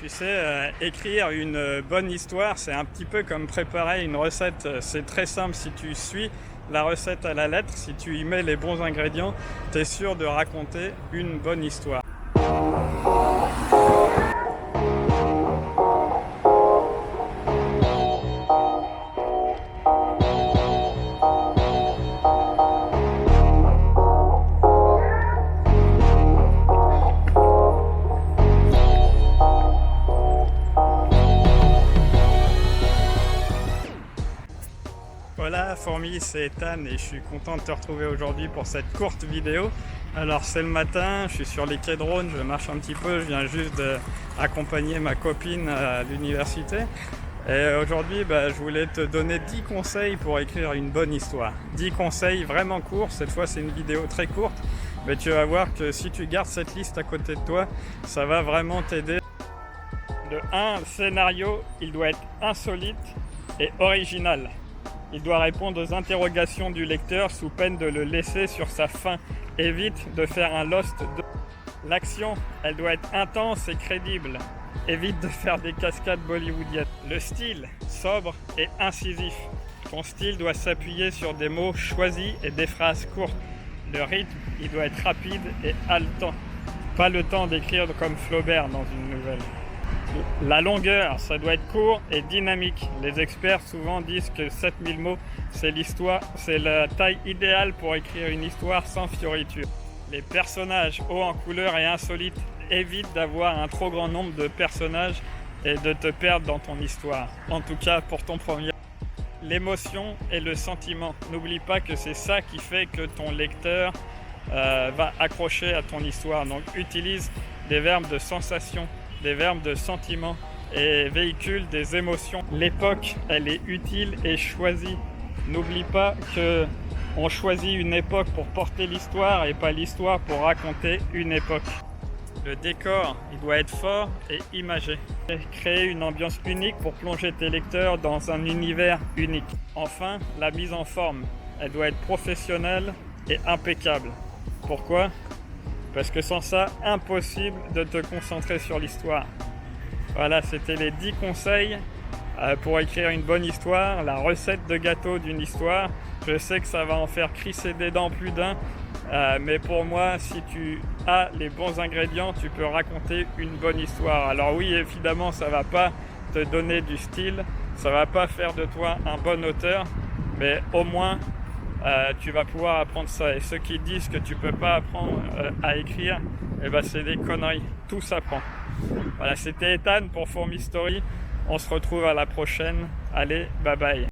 Tu sais, écrire une bonne histoire, c'est un petit peu comme préparer une recette. C'est très simple si tu suis la recette à la lettre, si tu y mets les bons ingrédients, tu es sûr de raconter une bonne histoire. Voilà Fourmi, c'est Ethan et je suis content de te retrouver aujourd'hui pour cette courte vidéo. Alors c'est le matin, je suis sur les quais de Rhône, je marche un petit peu, je viens juste d'accompagner ma copine à l'université. Et aujourd'hui, je voulais te donner 10 conseils pour écrire une bonne histoire. 10 conseils vraiment courts, cette fois c'est une vidéo très courte, mais tu vas voir que si tu gardes cette liste à côté de toi, ça va vraiment t'aider. De 1, le scénario, il doit être insolite et original. Il doit répondre aux interrogations du lecteur sous peine de le laisser sur sa faim. Évite de faire un Lost 2. L'action, elle doit être intense et crédible. Évite de faire des cascades bollywoodiennes. Le style, sobre et incisif. Ton style doit s'appuyer sur des mots choisis et des phrases courtes. Le rythme, il doit être rapide et haletant. Pas le temps d'écrire comme Flaubert dans une nouvelle. La longueur, ça doit être court et dynamique. Les experts souvent disent que 7000 mots, c'est la taille idéale pour écrire une histoire sans fioriture. Les personnages hauts en couleur et insolites, évite d'avoir un trop grand nombre de personnages et de te perdre dans ton histoire. En tout cas pour ton premier. L'émotion et le sentiment. N'oublie pas que c'est ça qui fait que ton lecteur va accrocher à ton histoire. Donc utilise des verbes de sensation, des verbes de sentiment et véhicule des émotions. L'époque, elle est utile et choisie. N'oublie pas que on choisit une époque pour porter l'histoire et pas l'histoire pour raconter une époque. Le décor, il doit être fort et imagé. Créer une ambiance unique pour plonger tes lecteurs dans un univers unique. Enfin, la mise en forme, elle doit être professionnelle et impeccable. Pourquoi ? Parce que sans ça, impossible de te concentrer sur l'histoire. Voilà, c'était les 10 conseils pour écrire une bonne histoire, la recette de gâteau d'une histoire. Je sais que ça va en faire crisser des dents plus d'un, mais pour moi, si tu as les bons ingrédients, tu peux raconter une bonne histoire. Alors oui, évidemment, ça ne va pas te donner du style, ça ne va pas faire de toi un bon auteur, mais au moins, tu vas pouvoir apprendre ça. Et ceux qui disent que tu ne peux pas apprendre à écrire, c'est des conneries. Tout s'apprend. Voilà, c'était Ethan pour Fourmi Story. On se retrouve à la prochaine. Allez, bye bye.